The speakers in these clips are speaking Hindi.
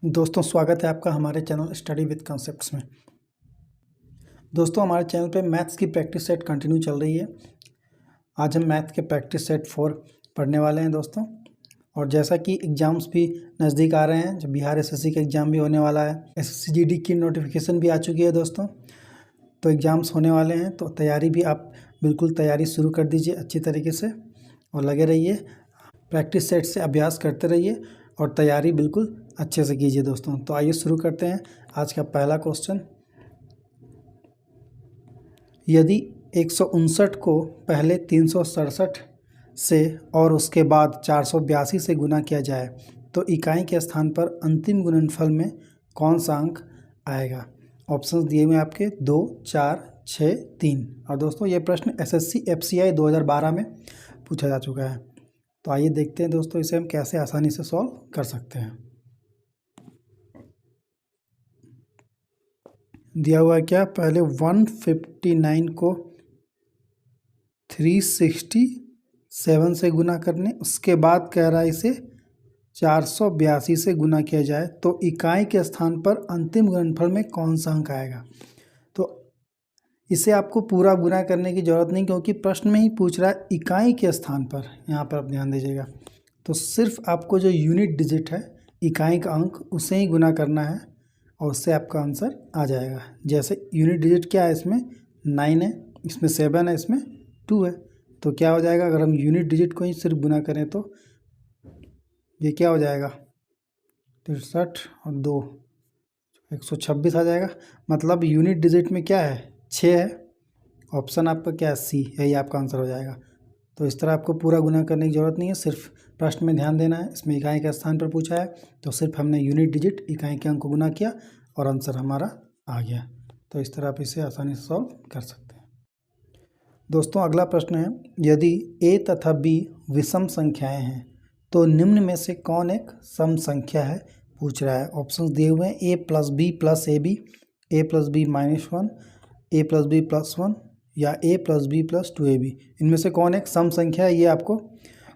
दोस्तों स्वागत है आपका हमारे चैनल स्टडी विद कॉन्सेप्ट्स में। दोस्तों हमारे चैनल पे मैथ्स की प्रैक्टिस सेट कंटिन्यू चल रही है। आज हम मैथ के प्रैक्टिस सेट 4 पढ़ने वाले हैं दोस्तों। और जैसा कि एग्ज़ाम्स भी नज़दीक आ रहे हैं, जब बिहार एसएससी का एग्ज़ाम भी होने वाला है, एसएससी जीडी की नोटिफिकेशन भी आ चुकी है दोस्तों। तो एग्ज़ाम्स होने वाले हैं, तो तैयारी भी आप बिल्कुल तैयारी शुरू कर दीजिए अच्छी तरीके से और लगे रहिए, प्रैक्टिस सेट से अभ्यास करते रहिए और तैयारी बिल्कुल अच्छे से कीजिए दोस्तों। तो आइए शुरू करते हैं आज का पहला क्वेश्चन। यदि 159 को पहले 367 से और उसके बाद 482 से गुना किया जाए तो इकाई के स्थान पर अंतिम गुणनफल में कौन सा अंक आएगा। ऑप्शंस दिए हुए आपके 2, 4, 6, 3। और दोस्तों ये प्रश्न एसएससी एफसीआई 2012 में पूछा जा चुका है। तो आइए देखते हैं दोस्तों इसे हम कैसे आसानी से सॉल्व कर सकते हैं। दिया हुआ है क्या, पहले 159 को 367 से गुना करने, उसके बाद कह रहा है इसे 482 से गुना किया जाए तो इकाई के स्थान पर अंतिम गुणनफल में कौन सा अंक आएगा। तो इसे आपको पूरा गुना करने की ज़रूरत नहीं, क्योंकि प्रश्न में ही पूछ रहा है इकाई के स्थान पर। यहाँ पर आप ध्यान दीजिएगा, तो सिर्फ आपको जो यूनिट डिजिट है इकाई का अंक उसे ही गुना करना है और उससे आपका आंसर आ जाएगा। जैसे यूनिट डिजिट क्या है, इसमें 9 है, इसमें 7 है, इसमें 2 है। तो क्या हो जाएगा, अगर हम यूनिट डिजिट को ही सिर्फ गुना करें तो ये क्या हो जाएगा, 63 और 2 126 आ जाएगा। मतलब यूनिट डिजिट में क्या है, 6 है। ऑप्शन आपका क्या है, सी, यही आपका आंसर हो जाएगा। तो इस तरह आपको पूरा गुना करने की ज़रूरत नहीं है, सिर्फ प्रश्न में ध्यान देना है। इसमें इकाई के स्थान पर पूछा है तो सिर्फ हमने यूनिट डिजिट इकाई के अंक को गुना किया और आंसर हमारा आ गया। तो इस तरह आप इसे आसानी से सॉल्व कर सकते हैं। दोस्तों अगला प्रश्न है, यदि a तथा b विषम संख्याएं हैं तो निम्न में से कौन एक सम संख्या है, पूछ रहा है। ऑप्शंस दिए हुए हैं a plus B plus A B, A plus B minus 1, A plus B plus 1 या ए प्लस बी प्लस 2ab। इनमें से कौन एक सम संख्या है ये आपको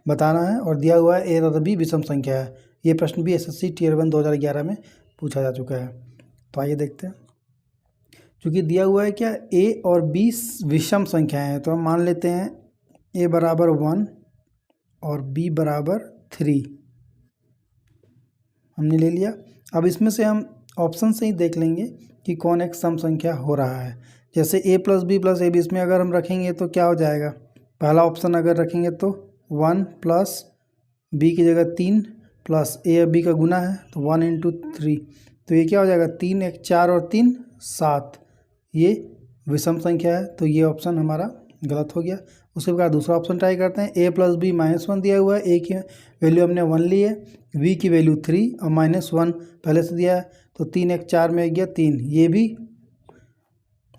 बताना है। और दिया हुआ है ए तथा बी विषम संख्या है। ये प्रश्न भी एसएससी टियर 1 2011 में पूछा जा चुका है। तो आइए देखते हैं। क्योंकि दिया हुआ है क्या, ए और बी विषम संख्याएं हैं, तो हम मान लेते हैं ए बराबर 1 और बी बराबर 3 हमने ले लिया। अब इसमें से हम ऑप्शन से ही देख लेंगे कि कौन एक सम संख्या हो रहा है। जैसे A plus B plus A B, इसमें अगर हम रखेंगे तो क्या हो जाएगा, पहला ऑप्शन अगर रखेंगे तो 1 प्लस बी की जगह 3 प्लस ए और बी का गुना है तो 1 इंटू 3, तो ये क्या हो जाएगा, 3 1 4 और 3 7, ये विषम संख्या है। तो ये ऑप्शन हमारा गलत हो गया। उसके बाद दूसरा ऑप्शन ट्राई करते हैं। ए प्लस बी माइनस 1 दिया हुआ है, ए की वैल्यू हमने 1 ली है, बी की वैल्यू 3 और माइनस 1 पहले से दिया है, तो 3 1 4 में गया 3, ये भी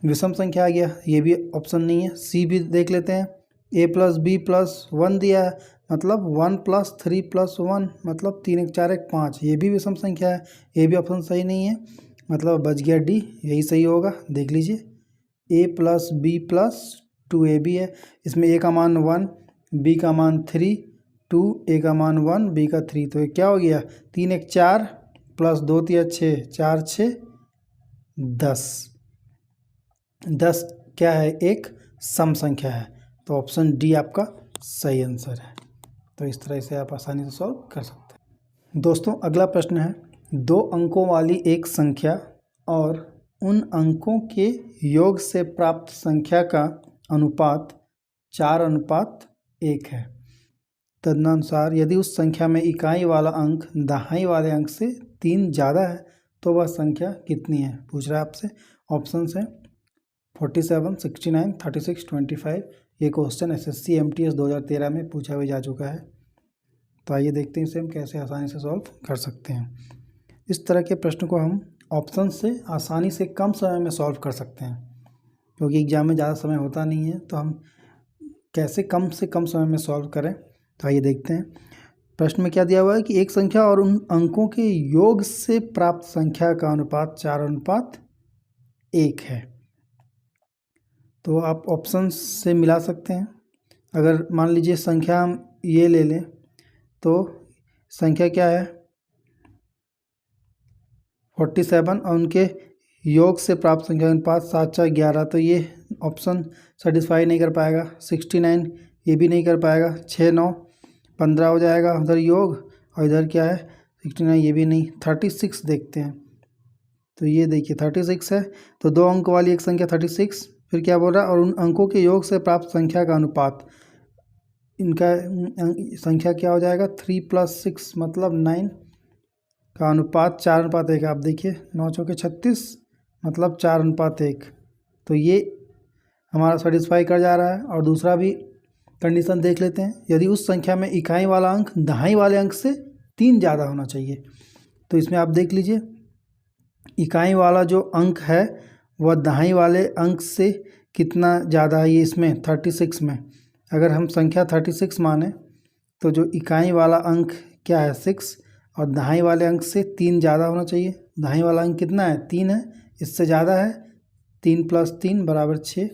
विषम संख्या आ गया, ये भी ऑप्शन नहीं है। सी भी देख लेते हैं। ए प्लस बी प्लस 1 दिया है, मतलब 1 प्लस 3 प्लस 1, मतलब 3 1 4 1 5, ये भी विषम संख्या है, ये भी ऑप्शन सही नहीं है। मतलब बच गया डी, यही सही होगा। देख लीजिए, ए प्लस बी प्लस 2ab है, इसमें ए का मान 1, बी का मान 3, 2, ए का मान 1, बी का 3, तो ये क्या हो गया, 3 1 4 प्लस 2 3 6, 4 6 10, 10 क्या है, एक सम संख्या है। तो ऑप्शन डी आपका सही आंसर है। तो इस तरह से आप आसानी से सॉल्व कर सकते हैं। दोस्तों अगला प्रश्न है, 2 अंकों वाली एक संख्या और उन अंकों के योग से प्राप्त संख्या का अनुपात 4:1 है। तदनुसार यदि उस संख्या में इकाई वाला अंक दहाई वाले अंक से 3 ज़्यादा है तो वह संख्या कितनी है, पूछ रहा है आपसे। ऑप्शन है 47, 69, 36, 25। ये क्वेश्चन एसएससी एमटीएस 2013 में पूछा भी जा चुका है। तो आइए देखते हैं इसे हम कैसे आसानी से सॉल्व कर सकते हैं। इस तरह के प्रश्न को हम ऑप्शन से आसानी से कम समय में सॉल्व कर सकते हैं, क्योंकि एग्जाम में ज़्यादा समय होता नहीं है। तो हम कैसे कम से कम समय में सॉल्व करें, तो आइए देखते हैं। प्रश्न में क्या दिया हुआ है कि एक संख्या और उन अंकों के योग से प्राप्त संख्या का अनुपात 4:1 है। तो आप ऑप्शन से मिला सकते हैं। अगर मान लीजिए संख्या हम ये ले लें तो संख्या क्या है, 47 और उनके योग से प्राप्त संख्या अनुपात 7:4:11, तो ये ऑप्शन सेटिस्फाई नहीं कर पाएगा। 69 ये भी नहीं कर पाएगा। 6 9 15 हो जाएगा उधर योग, और इधर क्या है 69 ये भी नहीं। 36 देखते हैं, तो ये देखिए 36 है, तो 2 अंक वाली एक संख्या 36। फिर क्या बोल रहा है, और उन अंकों के योग से प्राप्त संख्या का अनुपात, इनका संख्या क्या हो जाएगा 3 + 6 मतलब 9 का अनुपात 4:1। आप देखिए 9 चौके 36 मतलब 4:1, तो ये हमारा सेटिस्फाई कर जा रहा है। और दूसरा भी कंडीशन देख लेते हैं, यदि उस संख्या में इकाई वाला अंक दहाई वाले अंक से 3 ज़्यादा होना चाहिए। तो इसमें आप देख लीजिए, इकाई वाला जो अंक है वह दहाई वाले अंक से कितना ज़्यादा है, ये इसमें 36 में अगर हम संख्या 36 माने तो जो इकाई वाला अंक क्या है 6, और दहाई वाले अंक से 3 ज़्यादा होना चाहिए। दहाई वाला अंक कितना है 3 है, इससे ज़्यादा है 3 + 3 = 6,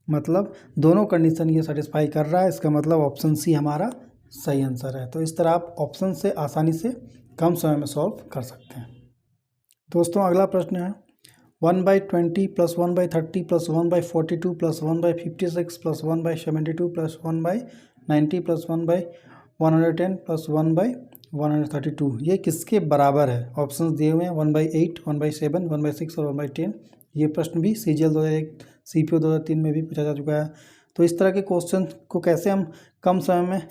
मतलब दोनों कंडीशन ये सेटिस्फाई कर रहा है। इसका मतलब ऑप्शन सी हमारा सही आंसर है। तो इस तरह आप ऑप्शन से आसानी से कम समय में सॉल्व कर सकते हैं। दोस्तों अगला प्रश्न है 1/20 + 1/30 + 1/42 + 1/56 + 1/72 + 1/90 + 1/110 + 1/132 ये किसके बराबर है। ऑप्शंस दिए हुए हैं 1/8, 1/7, 1/6 और 1/10। ये प्रश्न भी CGL 2001 CPO 2003 में भी पूछा जा चुका है। तो इस तरह के क्वेश्चन को कैसे हम कम समय में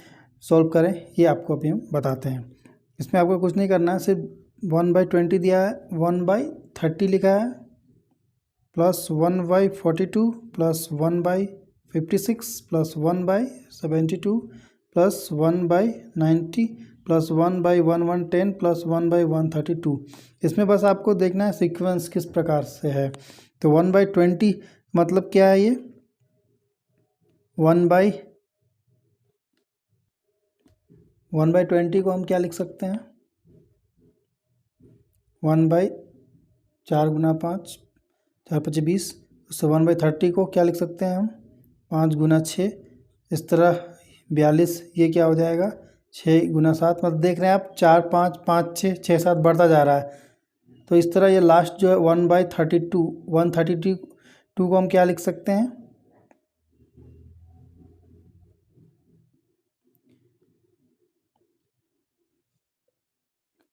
सॉल्व करें, ये आपको अभी हम बताते हैं। इसमें आपको कुछ नहीं करना है, सिर्फ 1/20 दिया है, 1/30 लिखा है, plus 1/42 plus 1/56 plus 1/72 plus 1/90 plus 1/1110 plus 1/132। इसमें बस आपको देखना है सीक्वेंस किस प्रकार से है। तो 1/20 मतलब क्या है, ये 1/20 को हम क्या लिख सकते हैं, 1/4 × 5 4 × 5 = 20। उससे 1/30 को क्या लिख सकते हैं हम 5 × 6, इस तरह 42। ये क्या हो जाएगा 6 × 7, मतलब देख रहे हैं आप 4 5 5 6 6 7 बढ़ता जा रहा है। तो इस तरह ये लास्ट जो है 1/32 132 को हम क्या लिख सकते हैं,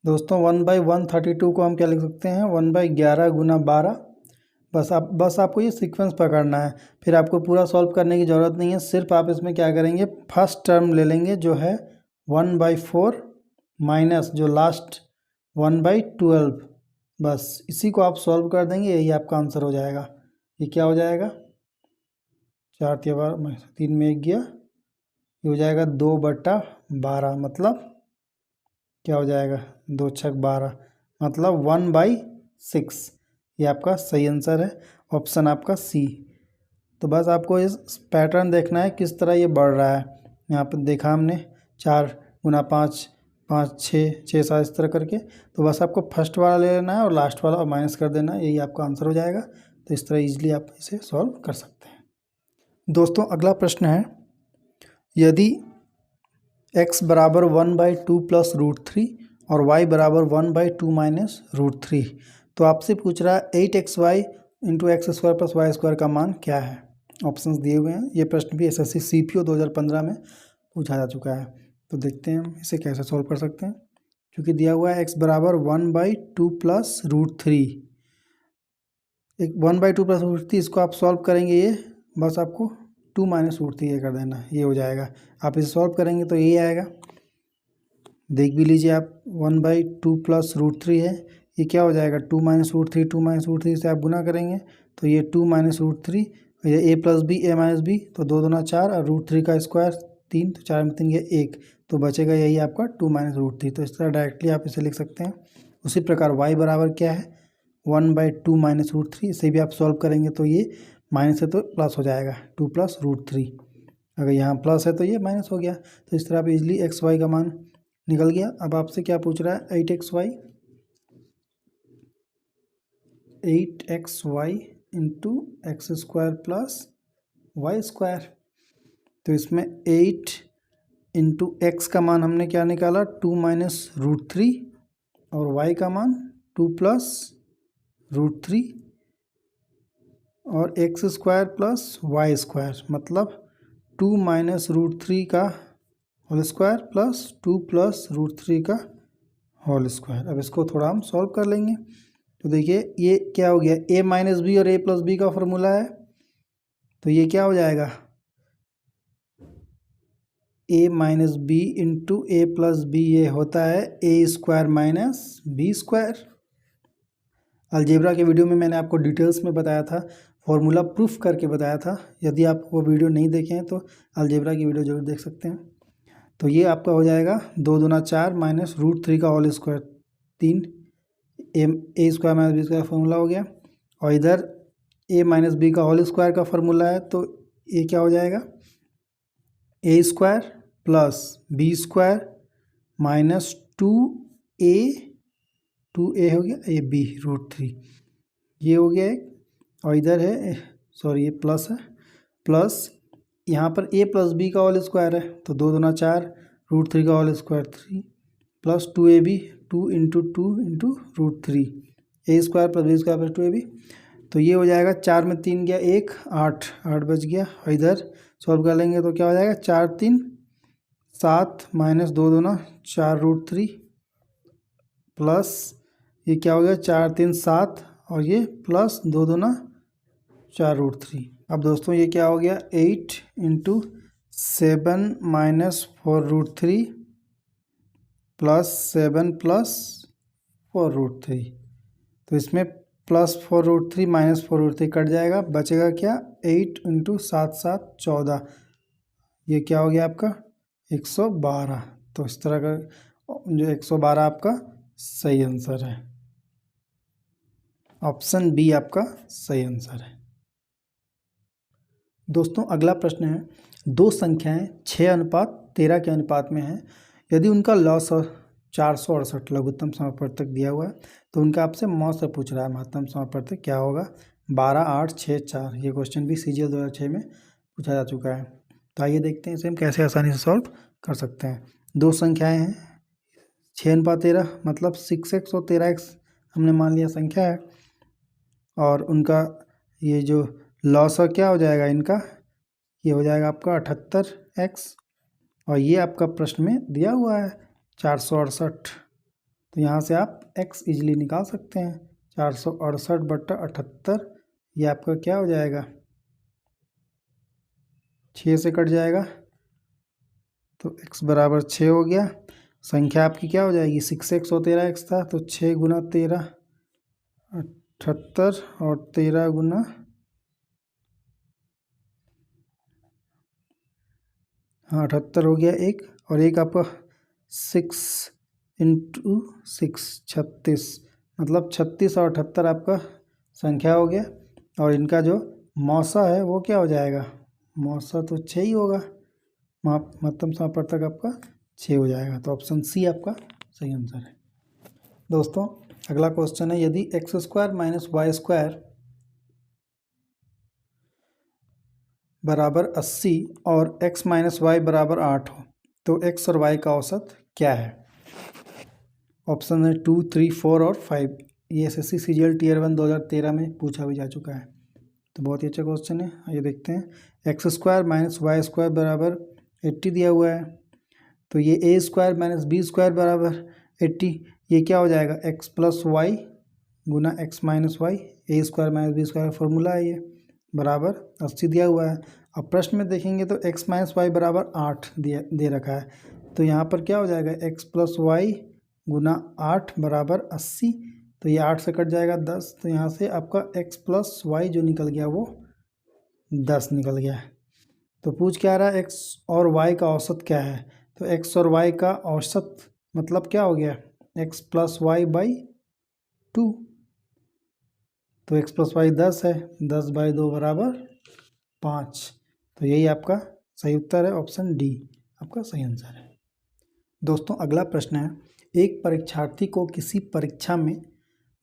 दोस्तों 1/132 को हम क्या लिख सकते हैं 1/11 × 12। बस आपको ये सीक्वेंस पकड़ना है, फिर आपको पूरा सॉल्व करने की ज़रूरत नहीं है। सिर्फ आप इसमें क्या करेंगे, फर्स्ट टर्म ले लेंगे जो है 1/4 माइनस जो लास्ट 1/12, बस इसी को आप सॉल्व कर देंगे, यही आपका आंसर हो जाएगा। ये क्या हो जाएगा 4 3 में 1 गया, ये हो जाएगा 2/12, मतलब क्या हो जाएगा 2 × 12 मतलब 1/6। ये आपका सही आंसर है, ऑप्शन आपका सी। तो बस आपको इस पैटर्न देखना है किस तरह ये बढ़ रहा है। यहाँ पर देखा हमने 4 × 5 5 6 6 7 इस तरह करके, तो बस आपको फर्स्ट वाला ले लेना है और लास्ट वाला माइनस कर देना है, यही आपका आंसर हो जाएगा। तो इस तरह ईजिली आप इसे सॉल्व कर सकते हैं। दोस्तों अगला प्रश्न है, यदि x = 1/2 + √3 और y = 1/2 - √3, तो आपसे पूछ रहा है 8xy × x² + y² का मान क्या है। ऑप्शंस दिए हुए हैं। ये प्रश्न भी SSC CPO 2015 में पूछा जा चुका है। तो देखते हैं हम इसे कैसे सॉल्व कर सकते हैं। क्योंकि दिया हुआ है x = 1/2 + √3, एक 1/2 + √3, इसको आप सॉल्व करेंगे, ये बस आपको 2 - √3 ये कर देना, ये हो जाएगा। आप इसे सॉल्व करेंगे तो यही आएगा, देख भी लीजिए आप 1/2 + √3 है, ये क्या हो जाएगा 2 - √3 2 - √3 से आप गुना करेंगे तो ये 2 - √3, ये a + b a - b, तो 2 दूना 4 और √3 का स्क्वायर 3, तो 4 में 3 ये 1, तो बचेगा यही आपका 2 - √3। तो इस तरह डायरेक्टली आप इसे लिख सकते हैं। उसी प्रकार y बराबर क्या है 1/2 - √3, इसे भी आप सॉल्व करेंगे तो ये माइनस है तो प्लस हो जाएगा 2 + √3, अगर यहाँ प्लस है तो ये माइनस हो गया। तो इस तरह आप इजली xy का मान निकल गया। अब आपसे क्या पूछ रहा है 8xy × x² + y², तो इसमें 8 × x का मान हमने क्या निकाला 2 - √3 और y का मान 2 प्लस √3 और x square plus Y square, मतलब 2 माइनस √3 का होल स्क्वायर प्लस 2 प्लस √3 का होल स्क्वायर। अब इसको थोड़ा हम सॉल्व कर लेंगे। तो देखिए ये क्या हो गया, a माइनस बी और a प्लस बी का फॉर्मूला है, तो ये क्या हो जाएगा, a minus B into A plus B, ये होता है a square minus B square. Algebra के वीडियो में मैंने आपको डिटेल्स में बताया था, फॉर्मूला प्रूफ करके बताया था। यदि आप वो वीडियो नहीं देखे हैं तो अलजेब्रा की वीडियो जरूर देख सकते हैं। तो ये आपका हो जाएगा 2 दूना 4 माइनस √3 का whole square 3, A square minus B square formula हो गया। और इधर a माइनस बी का होल स्क्वायर का फॉर्मूला है, तो ये क्या हो जाएगा, a square plus B square minus 2a हो गया ए बी √3, ये हो गया एक। और इधर है, सॉरी ये प्लस है, प्लस यहाँ पर a प्लस बी का होल स्क्वायर है, तो 2 दूना 4 √3 का whole square 3 plus 2ab 2 into √3, a square plus B square plus 2ab। तो ये हो जाएगा 4 में 3 गया 1, 8 बच गया। और इधर सॉल्व कर लेंगे तो क्या हो जाएगा, 4 3 7 माइनस 2 दूना 4 √3 प्लस ये क्या हो गया, 4 3 7 और ये प्लस 2 दूना 4 √3। अब दोस्तों ये क्या हो गया, 8 इंटू 7 माइनस 4 √3 प्लस 7 प्लस 4 √3। तो इसमें प्लस 4 √3 माइनस 4 √3 कट जाएगा, बचेगा क्या, 8 इंटू 7 7 14, ये क्या हो गया आपका 112। तो इस तरह का जो 112 आपका सही आंसर है, ऑप्शन बी आपका सही आंसर है। दोस्तों अगला प्रश्न है, दो संख्याएं 6:13 के अनुपात में हैं, यदि उनका लॉस 468 लघुत्तम समापवर्तक दिया हुआ है, तो उनका आपसे मौत से पूछ रहा है महत्तम समापवर्तक क्या होगा, 12 8 6 4। ये क्वेश्चन भी CGL 2006 में पूछा जा चुका है। तो आइए देखते हैं इसे हम कैसे आसानी से सॉल्व कर सकते हैं। दो संख्याएं हैं 6:13, मतलब 6x और 13x हमने मान लिया संख्या है, और उनका ये जो लॉस क्या हो जाएगा इनका, ये हो जाएगा आपका 78x, और ये आपका प्रश्न में दिया हुआ है 468। तो यहाँ से आप x इजीली निकाल सकते हैं, 468/78, ये आपका क्या हो जाएगा, 6 से कट जाएगा, तो x बराबर 6 हो गया। संख्या आपकी क्या हो जाएगी, 6x और 13x था, तो 6 गुना 13 78 और 13 गुना, हाँ 78 हो गया एक, और एक आपका 6 इंटू 6 36, मतलब 36 और 78 आपका संख्या हो गया। और इनका जो मौसा है वो क्या हो जाएगा, मौसा तो 6 ही होगा, महत्तम समापवर्तक आपका 6 हो जाएगा। तो ऑप्शन सी आपका सही आंसर है। दोस्तों अगला क्वेश्चन है, यदि x square minus Y square बराबर 80 और x माइनस वाई बराबर 8 हो, तो x और y का औसत क्या है। ऑप्शन है 2 3 4 और 5। ये SSC CGL Tier 1 2013 में पूछा भी जा चुका है, तो बहुत ही अच्छा क्वेश्चन है। आइए देखते हैं, x square minus Y square बराबर 80 दिया हुआ है, तो ये a square minus B square बराबर 80, ये क्या हो जाएगा, x प्लस वाई गुना x minus Y, a square minus B square formula है ये, बराबर 80 दिया हुआ है। अब प्रश्न में देखेंगे तो x माइनस वाई बराबर 8 दे रखा है, तो यहाँ पर क्या हो जाएगा, x प्लस वाई गुना 8 बराबर 80, तो ये 8 से कट जाएगा 10, तो यहाँ से आपका x प्लस वाई जो निकल गया वो 10 निकल गया। तो पूछ क्या रहा है, x और y का औसत क्या है, तो x और y का औसत मतलब क्या हो गया, x प्लस वाई बाई 2, तो x प्लस वाई 10 है, 10/2 बराबर 5। तो यही आपका सही उत्तर है, ऑप्शन डी आपका सही आंसर है। दोस्तों अगला प्रश्न है, एक परीक्षार्थी को किसी परीक्षा में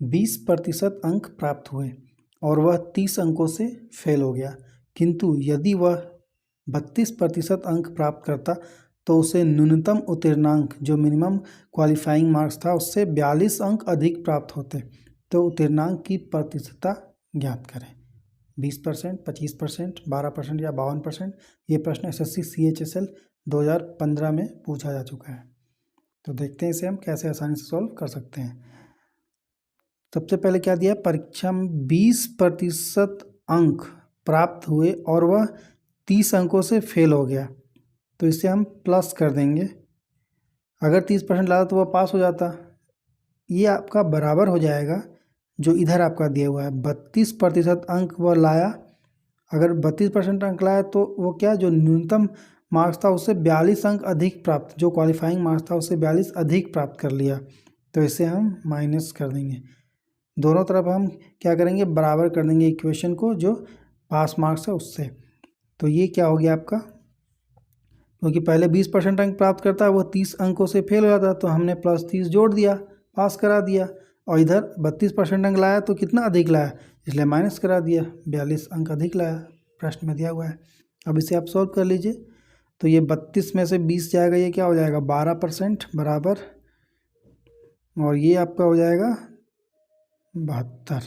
20% अंक प्राप्त हुए और वह 30 अंकों से फेल हो गया, किंतु यदि वह 32% अंक प्राप्त करता तो उसे न्यूनतम उत्तीर्णांक जो मिनिमम क्वालिफाइंग मार्क्स था उससे 42 अंक अधिक प्राप्त होते। तो उत्तीर्णांक की प्रतिशतता ज्ञात करें। 20%, 25%, 12% या 52%। ये प्रश्न SSC CHSL 2015 में पूछा जा चुका है। तो देखते हैं इसे हम कैसे आसानी से सॉल्व कर सकते हैं। सबसे पहले क्या दिया, परीक्षा में 20% अंक प्राप्त हुए और वह 30 अंकों से फेल हो गया, तो इसे हम प्लस कर देंगे। अगर 30% लाता तो वह पास हो जाता। ये आपका बराबर हो जाएगा जो इधर आपका दिया हुआ है 32% अंक वह लाया। अगर 32% अंक लाया तो वो क्या, जो न्यूनतम मार्क्स था उससे 42 अंक अधिक प्राप्त, जो क्वालिफाइंग मार्क्स था उससे 42 अधिक प्राप्त कर लिया। तो इसे हम माइनस कर देंगे। दोनों तरफ हम क्या करेंगे, बराबर कर देंगे इक्वेशन को जो पास मार्क्स है उससे। तो ये क्या हो गया आपका, क्योंकि पहले 20% अंक प्राप्त करता है वो 30 अंकों से फेल हो जाता, तो हमने +30 जोड़ दिया, पास करा दिया। और इधर 32% अंक लाया तो कितना अधिक लाया, इसलिए माइनस करा दिया, 42 अंक अधिक लाया, प्रश्न में दिया हुआ है। अब इसे आप सॉल्व कर लीजिए। तो ये 32 में से 20 जाएगा, ये क्या हो जाएगा 12% बराबर, और ये आपका हो जाएगा 72।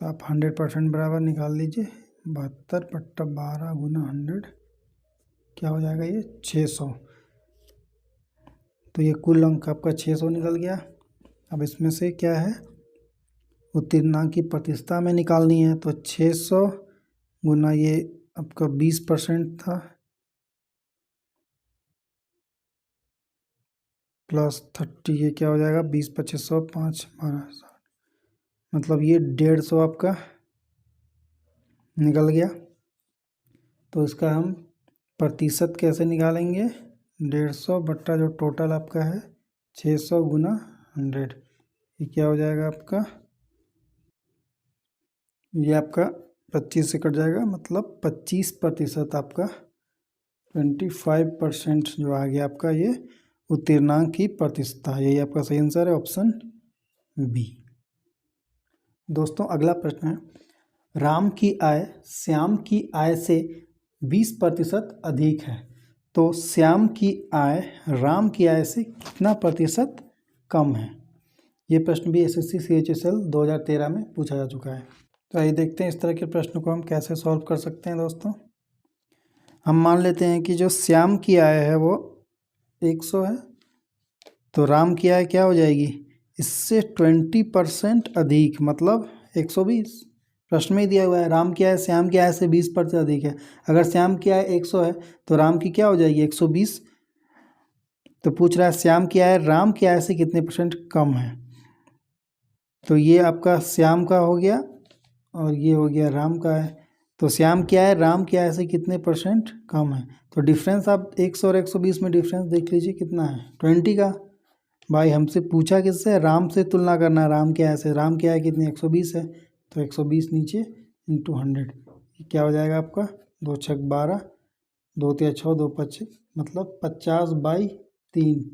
तो आप 100% बराबर निकाल लीजिए। 72/12 × 100 क्या हो जाएगा, ये 600। तो ये कुल अंक आपका 600 निकल गया। अब इसमें से क्या है, उत्तीर्णांक की प्रतिशतता में निकालनी है। तो 600 गुना ये आपका 20% था +30, ये क्या हो जाएगा 20 × 25 = 5 12 60, मतलब ये 150 आपका निकल गया। तो इसका हम प्रतिशत कैसे निकालेंगे, 150 बट्टा जो टोटल आपका है 600 गुना 100, ये क्या हो जाएगा आपका, ये आपका 25 से कट जाएगा, मतलब 25% आपका 25% जो आ गया आपका ये उत्तीर्णांक की प्रतिशतता। यही आपका सही आंसर है, ऑप्शन बी। दोस्तों अगला प्रश्न है, राम की आय श्याम की आय से 20% अधिक है, तो श्याम की आय राम की आय से कितना प्रतिशत कम है। ये प्रश्न भी SSC CHSL 2013 में पूछा जा चुका है। तो आइए देखते हैं इस तरह के प्रश्न को हम कैसे सॉल्व कर सकते हैं। दोस्तों हम मान लेते हैं कि जो श्याम की आय है वो 100 है, तो राम की आय क्या हो जाएगी, इससे 20% अधिक, मतलब 120। प्रश्न में ही दिया हुआ है राम की आय श्याम की आय से 20% अधिक है। अगर श्याम की आय 100 है तो राम की क्या हो जाएगी 120। तो पूछ रहा है श्याम की आय राम की आय से कितने % कम है। तो ये आपका श्याम का हो गया और ये हो गया राम का है। तो श्याम की आय राम की आय से कितने % कम है। तो डिफरेंस आप 100 और 120 में डिफरेंस देख लीजिए कितना है, 20 का। भाई हमसे पूछा किससे, राम से तुलना करना है राम की आय से। राम की आय कितनी 120 है, तो 120 नीचे × 100 क्या हो जाएगा आपका 2 × 6 = 12, 2 × 3 = 6, 2 × 5 मतलब 50/3,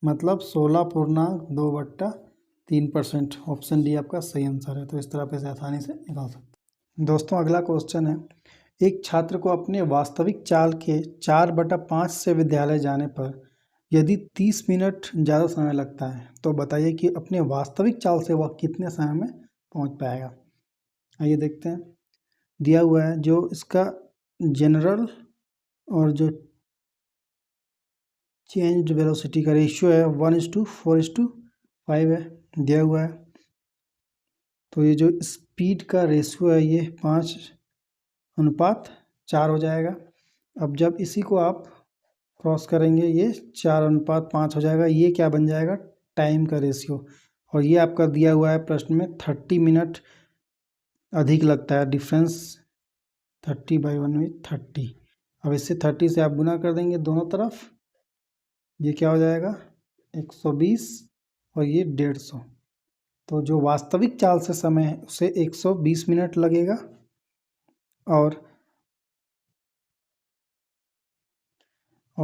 मतलब 16.2/3%। ऑप्शन डी आपका सही आंसर है। तो इस तरह पे से आसानी से निकाल सकते हैं। दोस्तों अगला क्वेश्चन है, एक छात्र को अपने वास्तविक चाल के 4/5 से विद्यालय जाने पर यदि 30 मिनट ज़्यादा समय लगता है तो बताइए कि अपने वास्तविक चाल से वह कितने समय में पहुंच पाएगा। आइए देखते हैं। दिया हुआ है जो इसका जनरल और जो चेंज वेलोसिटी का रेशियो है 1:4:5 है, दिया हुआ है। तो ये जो स्पीड का रेशियो है ये 5:4 हो जाएगा। अब जब इसी को आप क्रॉस करेंगे ये 4:5 हो जाएगा। ये क्या बन जाएगा, टाइम का रेशियो। और ये आपका दिया हुआ है प्रश्न में 30 मिनट अधिक लगता है, डिफरेंस 30/1 में 30। अब इससे 30 से आप गुना कर देंगे दोनों तरफ, ये क्या हो जाएगा 120 और ये 150। तो जो वास्तविक चाल से समय है उसे 120 मिनट लगेगा। और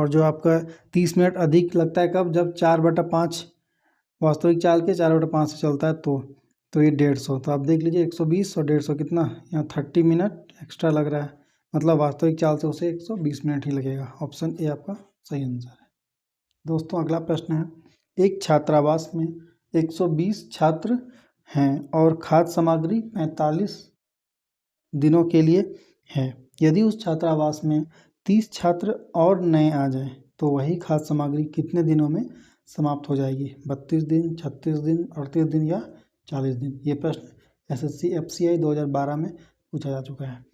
जो आपका 30 मिनट अधिक लगता है कब, जब 4/5 वास्तविक चाल के 4/5 से चलता है तो ये 150। तो आप देख लीजिए 120 और 150 कितना, यहाँ 30 मिनट एक्स्ट्रा लग रहा है, मतलब वास्तविक चाल से उसे 120 मिनट ही लगेगा। ऑप्शन ए आपका सही आंसर है। दोस्तों अगला प्रश्न है, एक छात्रावास में 120 छात्र हैं और खाद्य सामग्री 45 दिनों के लिए है। यदि उस छात्रावास में 30 छात्र और नए आ जाएं तो वही खाद्य सामग्री कितने दिनों में समाप्त हो जाएगी? 32 दिन, 36 दिन, 38 दिन या 40 दिन? ये प्रश्न SSC FCI 2012 में पूछा जा चुका है।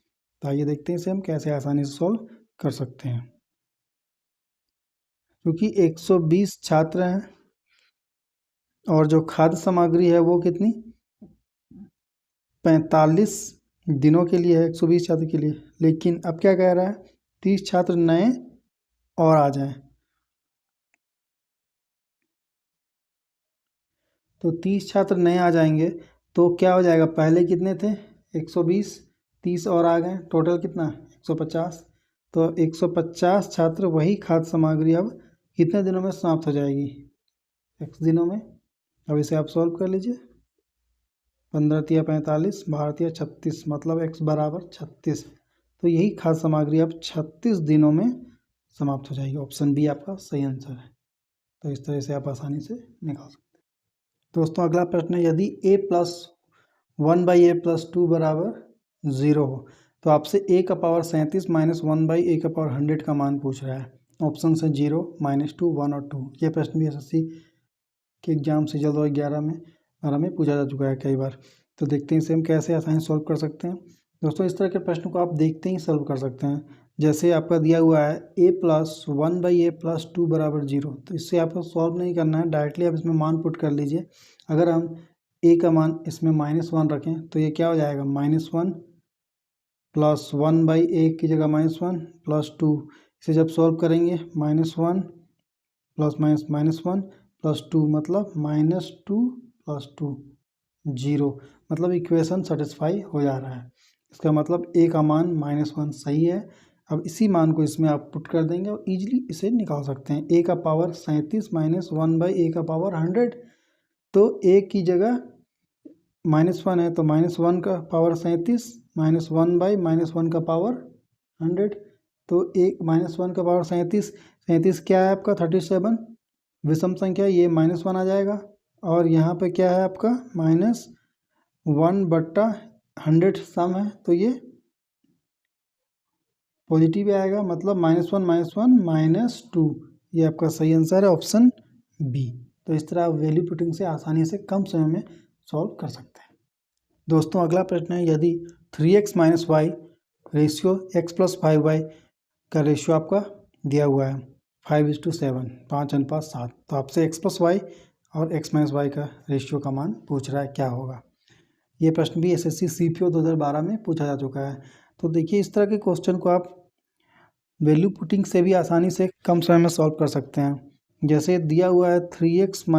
तो आइए देखते हैं इसे हम कैसे आसानी से सॉल्व कर सकते हैं। क्योंकि 120 छात्र हैं और जो खाद्य सामग्री है वो कितनी 45 दिनों के लिए है, 120 छात्र के लिए। लेकिन अब क्या कह रहा है, 30 छात्र नए और आ जाएं। तो 30 छात्र नए आ जाएंगे तो क्या हो जाएगा, पहले कितने थे 120, 30 और आ गए, टोटल कितना 150। तो 150 छात्र वही खाद्य सामग्री अब कितने दिनों में समाप्त हो जाएगी? x दिनों में। अब इसे आप सॉल्व कर लीजिए। 15 तिया 45, 12 तिया 36, मतलब x बराबर 36। तो यही खाद्य सामग्री अब 36 दिनों में समाप्त हो जाएगी। ऑप्शन बी आपका सही आंसर है। तो इस तरह से आप आसानी से निकाल सकते हैं। दोस्तों अगला प्रश्न है, यदि a+1/a+2 बराबर 0 हो तो आपसे a का पावर 37 माइनस 1/a का पावर 100 का मान पूछ रहा है। ऑप्शन है 0, -2, 1 और 2। ये प्रश्न भी SSC के एग्जाम से जल्द 11 में पूछा जा चुका है कई बार। तो देखते हैं इसे हम कैसे आसानी सॉल्व कर सकते हैं। दोस्तों इस तरह के प्रश्न को आप देखते ही सॉल्व कर सकते हैं। जैसे आपका दिया हुआ है a+1/a+2 बराबर 0, तो इससे आपको सॉल्व नहीं करना है, डायरेक्टली आप इसमें मान पुट कर लीजिए। अगर हम a का मान इसमें -1 रखें तो ये क्या हो जाएगा, -1 प्लस 1/a की जगह -1 प्लस 2। इसे जब सॉल्व करेंगे -1 प्लस -1 प्लस 2 मतलब -2 प्लस 2 0, मतलब इक्वेशन सेटिस्फाई हो जा रहा है। इसका मतलब a का मान -1 सही है। अब इसी मान को इसमें आप पुट कर देंगे और इजीली इसे निकाल सकते हैं। a का पावर 37 माइनस 1/a का पावर 100, तो a की जगह -1 है तो -1 का पावर 37 माइनस 1/-1 का पावर 100। तो -1 का पावर 37 क्या है आपका 37, विषम संख्या, ये -1 आ जाएगा। और यहाँ पे क्या है आपका -1/100 सम है, तो ये पॉजिटिव आएगा, मतलब -1 -2। ये आपका सही आंसर है, ऑप्शन बी। तो इस तरह आप वैल्यू पुटिंग से आसानी से कम समय में सॉल्व कर सकते हैं। दोस्तों अगला प्रश्न है, यदि 3x - y रेशियो x+5y का रेशियो आपका दिया हुआ है 5:7, 5:7, तो आपसे x+y और x - y का रेशियो का मान पूछ रहा है, क्या होगा? ये प्रश्न भी SSC CPO 2012 में पूछा जा चुका है। तो देखिए इस तरह के क्वेश्चन को आप वैल्यू पुटिंग से भी आसानी से कम समय में सॉल्व कर सकते हैं। जैसे दिया हुआ है 3x - y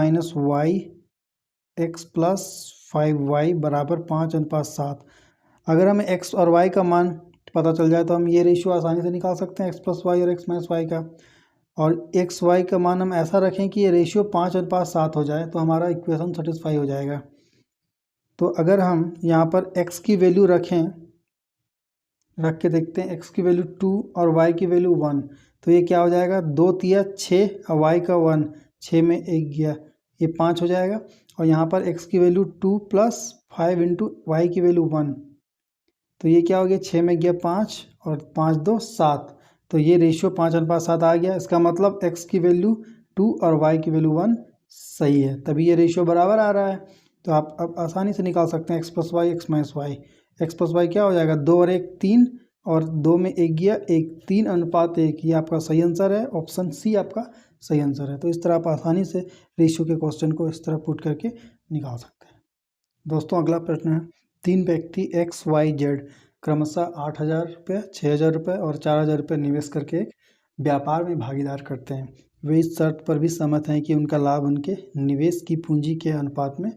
x+5y बराबर 5:7। अगर हमें x और y का मान पता चल जाए तो हम ये रेशियो आसानी से निकाल सकते हैं, x+y और x - y का। और x y का मान हम ऐसा रखें कि ये रेशियो 5:7 हो जाए, तो हमारा इक्वेशन सेटिस्फाई हो जाएगा। तो अगर हम यहाँ पर x की वैल्यू रख के देखते हैं, x की वैल्यू 2 और y की वैल्यू 1, तो ये क्या हो जाएगा, 2 तिया 6 और y का 1, 6 में 1 गया, ये 5 हो जाएगा। और यहाँ पर x की वैल्यू 2 + 5 × y की वैल्यू 1, तो ये क्या हो गया, 6 में गया 5 और 5 2 7, तो ये रेशियो 5:7 आ गया। इसका मतलब x की वैल्यू 2 और y की वैल्यू 1 सही है, तभी ये रेशियो बराबर आ रहा है। तो आप अब आसानी से निकाल सकते हैं x+y x - y। x+y क्या हो जाएगा, 2 और 1 3, और 2 में 1 गया 1, 3:1। ये आपका सही आंसर है, ऑप्शन सी आपका सही आंसर है। तो इस तरह आप आसानी से रेशियो के क्वेश्चन को इस तरह पुट करके निकाल सकते हैं। दोस्तों अगला प्रश्न है, 3 व्यक्ति x y z क्रमशः 8,000 रुपये, 6,000 रुपये और 4,000 रुपये निवेश करके एक व्यापार में भागीदार करते हैं। वे इस शर्त पर भी सहमत हैं कि उनका लाभ उनके निवेश की पूंजी के अनुपात में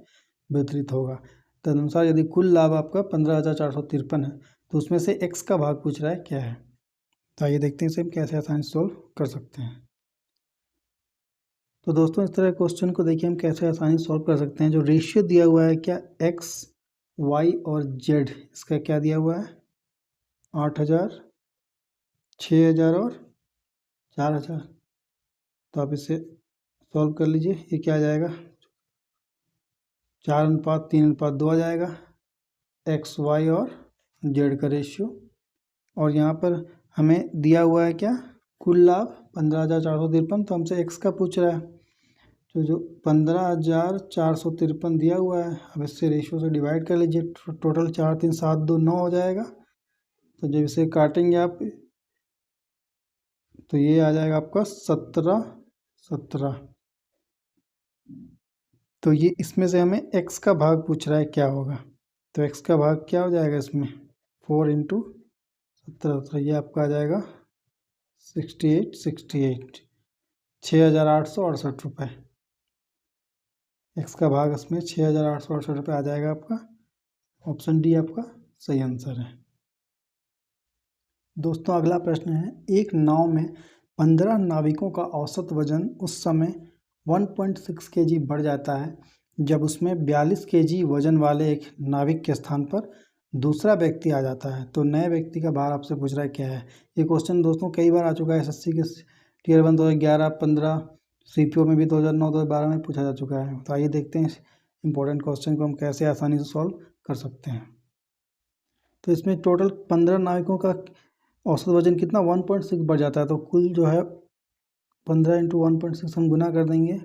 वितरित होगा। तदनुसार यदि कुल लाभ आपका 15,453 है तो उसमें से x का भाग पूछ रहा है, क्या है? तो आइए देखते हैं इसे हम कैसे आसानी से सॉल्व कर सकते हैं। तो दोस्तों इस तरह क्वेश्चन को देखिए हम कैसे आसानी से सॉल्व कर सकते हैं। जो रेशियो दिया हुआ है क्या x, y और z, इसका क्या दिया हुआ है 8,000, 6,000 और 4,000। तो आप इसे सॉल्व कर लीजिए। ये क्या आ जाएगा, 4:3:2 आ जाएगा, एक्स वाई और जेड का रेशियो। और यहाँ पर हमें दिया हुआ है क्या, कुल लाभ 15,453, तो हमसे एक्स का पूछ रहा है। तो जो 15,453 दिया हुआ है, अब इससे रेशियो से डिवाइड कर लीजिए। टोटल 4 3 7 2 9 हो जाएगा। तो जब इसे काटेंगे आप तो ये आ जाएगा आपका 17। तो ये इसमें से हमें x का भाग पूछ रहा है क्या होगा, तो x का भाग क्या हो जाएगा इसमें, 4 × 17, ये आपका आ जाएगा 68 6,868 रुपये। x का भाग इसमें 6,868 रुपये आ जाएगा आपका। ऑप्शन डी आपका सही आंसर है। दोस्तों अगला प्रश्न है, एक नाव में 15 नाविकों का औसत वजन उस समय 1.6 kg बढ़ जाता है जब उसमें 42 kg वजन वाले एक नाविक के स्थान पर दूसरा व्यक्ति आ जाता है। तो नए व्यक्ति का भार आपसे पूछ रहा है क्या है। ये क्वेश्चन दोस्तों कई बार आ चुका है एसएससी के टियर 1 2011 15, सीपीओ में भी 2009 2012 में पूछा जा चुका है। तो आइए देखते हैं इंपॉर्टेंट क्वेश्चन को हम कैसे आसानी से सॉल्व कर सकते हैं। तो इसमें टोटल 15 नाविकों का औसत वजन कितना 1.6 बढ़ जाता है, तो कुल जो है 15 × 1.6 हम गुना कर देंगे।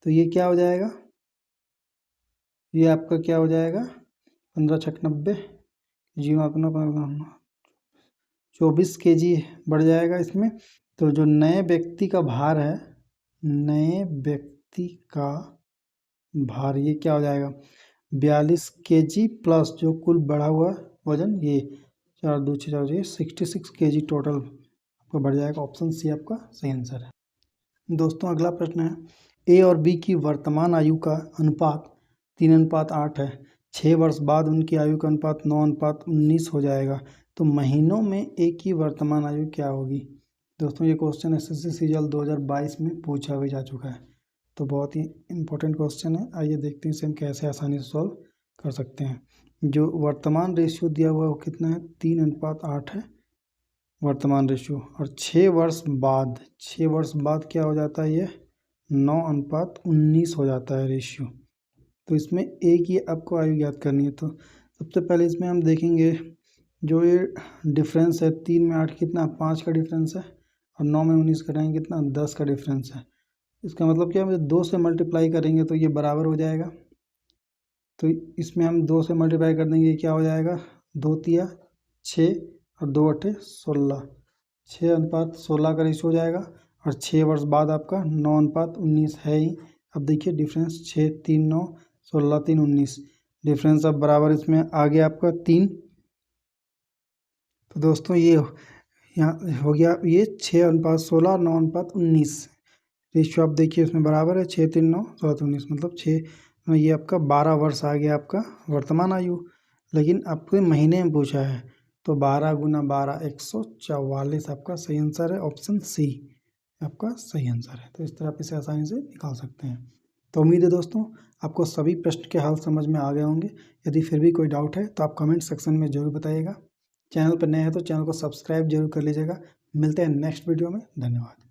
तो ये क्या हो जाएगा, ये आपका क्या हो जाएगा 15 × 6 = 90, जीरो अपना 24 kg बढ़ जाएगा इसमें। तो जो नए व्यक्ति का भार है, नए व्यक्ति का भार ये क्या हो जाएगा 42 kg प्लस जो कुल बढ़ा हुआ वजन ये 4 2 6 4 66 kg टोटल आपका बढ़ जाएगा। ऑप्शन सी आपका सही आंसर है। दोस्तों अगला प्रश्न है, ए और बी की वर्तमान आयु का अनुपात 3:8 है। 6 वर्ष बाद उनकी आयु का अनुपात 9:19 हो जाएगा। तो महीनों में ए की वर्तमान आयु क्या होगी। दोस्तों ये क्वेश्चन एसएससी सीजीएल 2022 में पूछा भी जा चुका है। तो बहुत ही इम्पोर्टेंट क्वेश्चन है। आइए देखते हैं इसे हम कैसे आसानी से सॉल्व कर सकते हैं। जो वर्तमान रेशियो दिया हुआ है वो कितना है 3:8 है वर्तमान रेशियो। और 6 वर्ष बाद क्या हो जाता है, ये 9:19 हो जाता है रेशियो। तो इसमें एक ही आपको आयु याद करनी है। तो सबसे पहले इसमें हम देखेंगे जो ये डिफरेंस है 3 में 8 कितना 5 का डिफरेंस है, और 9 में 19 करेंगे कितना 10 का डिफरेंस है। इसका मतलब क्या है 2 से मल्टीप्लाई करेंगे तो ये बराबर हो जाएगा। तो इसमें हम 2 से मल्टीप्लाई कर देंगे, क्या हो जाएगा 2 × 6 और 2 × 8 = 16, 6:16 का रेशियो हो जाएगा। और 6 वर्ष बाद आपका 9:19 है ही। अब देखिए डिफरेंस 6 3 9 16 3 19, डिफरेंस अब बराबर इसमें आ गया आपका 3। तो दोस्तों ये यहाँ हो गया ये 6:16 और 9:19 रेशियो आप देखिए इसमें बराबर है 6 3 9 16 3 19, मतलब 6 ये आपका 12 वर्ष आ गया आपका वर्तमान आयु। लेकिन आपको महीने में पूछा है तो 12 × 12 144 आपका सही आंसर है। ऑप्शन सी आपका सही आंसर है। तो इस तरह आप इसे आसानी से निकाल सकते हैं। तो उम्मीद है दोस्तों आपको सभी प्रश्न के हल समझ में आ गए होंगे। यदि फिर भी कोई डाउट है तो आप कमेंट सेक्शन में ज़रूर बताइएगा। चैनल पर नए हैं तो चैनल को सब्सक्राइब जरूर कर लीजिएगा। मिलते हैं नेक्स्ट वीडियो में। धन्यवाद।